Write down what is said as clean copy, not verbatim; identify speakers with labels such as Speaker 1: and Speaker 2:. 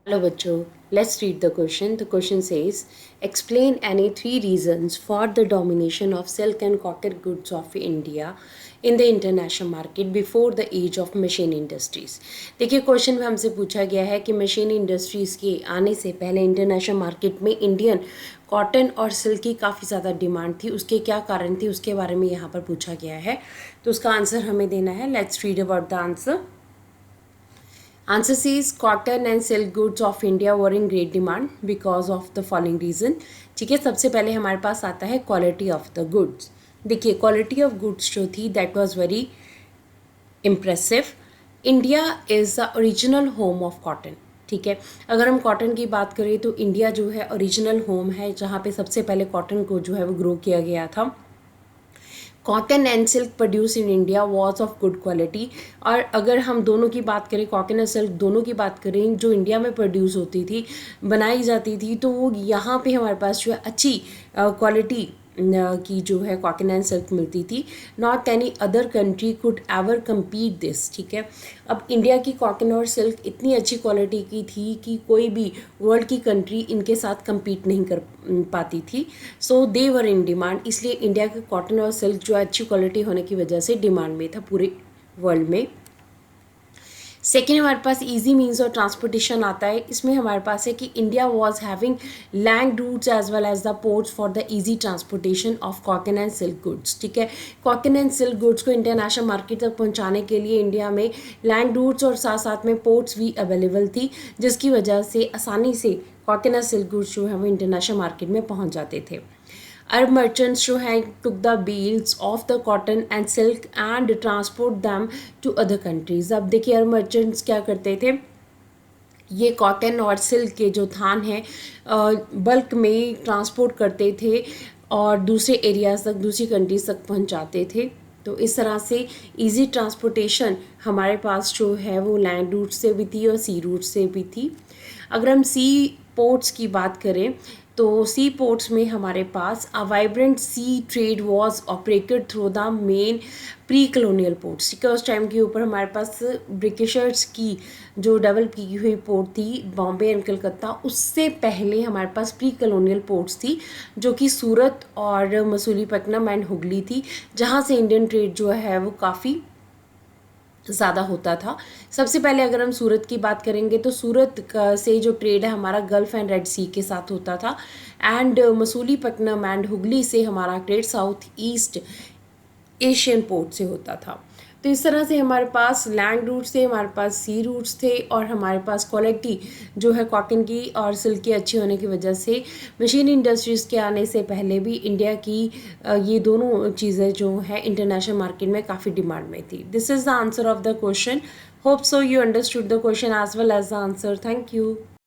Speaker 1: Hello बच्चों, let's read the question. The question says, explain any three reasons for the domination of silk and cotton goods of India in the international market before the age of machine industries. देखिए question में हमसे पूछा गया है कि machine industries के आने से पहले इंटरनेशनल मार्केट में इंडियन कॉटन और सिल्क की काफ़ी ज़्यादा डिमांड थी, उसके क्या कारण थी उसके बारे में यहाँ पर पूछा गया है. तो उसका आंसर हमें देना है. Let's read about the answer. Answer says cotton and silk goods of India were in great demand because of the following reason. ठीक है, सबसे पहले हमारे पास आता है क्वालिटी ऑफ द गुड्स. देखिए क्वालिटी ऑफ गुड्स जो थी that was very impressive. India is the original home of cotton. ठीक है, अगर हम कॉटन की बात करें तो इंडिया जो है ओरिजिनल होम है जहाँ पे सबसे पहले कॉटन को जो है वो ग्रो किया गया था. Cotton and silk produce in India was of good quality. और अगर हम दोनों की बात करें, कॉटन और सिल्क दोनों की बात करें, जो इंडिया में प्रोड्यूस होती थी, बनाई जाती थी, तो वो यहाँ पे हमारे पास जो है अच्छी क्वालिटी की जो है कॉटन एंड सिल्क मिलती थी. Not any other country could ever compete this. ठीक है, अब इंडिया की कॉटन और सिल्क इतनी अच्छी क्वालिटी की थी कि कोई भी वर्ल्ड की कंट्री इनके साथ कम्पीट नहीं कर पाती थी. सो दे वर इन डिमांड. इसलिए इंडिया के कॉटन और सिल्क जो अच्छी क्वालिटी होने की वजह से डिमांड में था पूरे वर्ल्ड में. सेकेंड हमारे पास इजी मीन्स ऑफ ट्रांसपोर्टेशन आता है. इसमें हमारे पास है कि India was having land routes as well as the ports for the easy transportation of cotton and silk goods. ठीक है, कॉटन एंड सिल्क गुड्स को इंटरनेशनल मार्केट तक पहुंचाने के लिए इंडिया में लैंड रूट्स और साथ साथ में पोर्ट्स भी अवेलेबल थी, जिसकी वजह से आसानी से कॉटन एंड सिल्क गुड्स जो है वो इंटरनेशनल मार्केट में पहुँच जाते थे. Arab merchants जो हैं took the bales of the cotton and silk and transport them to other countries. अब देखिए अरब मर्चेंट्स क्या करते थे, ये कॉटन और सिल्क के जो थान हैं बल्क में ट्रांसपोर्ट करते थे और दूसरे एरियाज़ तक, दूसरी कंट्रीज तक पहुंचाते थे. तो इस तरह से इजी ट्रांसपोर्टेशन हमारे पास जो है वो लैंड रूट से भी थी और सी रूट से भी थी. अगर हम सी पोर्ट्स की बात करें तो सी पोर्ट्स में हमारे पास a vibrant sea trade was operated through the main pre colonial ports. ठीक है, उस टाइम के ऊपर हमारे पास ब्रिटिशर्स की जो डेवलप की हुई पोर्ट थी बॉम्बे एंड कलकत्ता, उससे पहले हमारे पास प्री कलोनियल पोर्ट्स थी जो कि सूरत और मसूलीपट्टनम एंड हुगली थी, जहाँ से इंडियन ट्रेड जो है वो काफ़ी ज़्यादा होता था. सबसे पहले अगर हम सूरत की बात करेंगे तो सूरत से जो ट्रेड है हमारा गल्फ़ एंड रेड सी के साथ होता था. एंड मसूलीपट्टनम एंड हुगली से हमारा trade south east Asian port से होता था. तो इस तरह से हमारे पास लैंड रूट्स थे, हमारे पास सी रूट्स थे और हमारे पास क्वालिटी जो है कॉटन की और सिल्क की अच्छी होने की वजह से मशीन इंडस्ट्रीज़ के आने से पहले भी इंडिया की ये दोनों चीज़ें जो है इंटरनेशनल मार्केट में काफ़ी डिमांड में थी. This is the answer of the question. Hope so you understood the question as well as the answer. Thank you.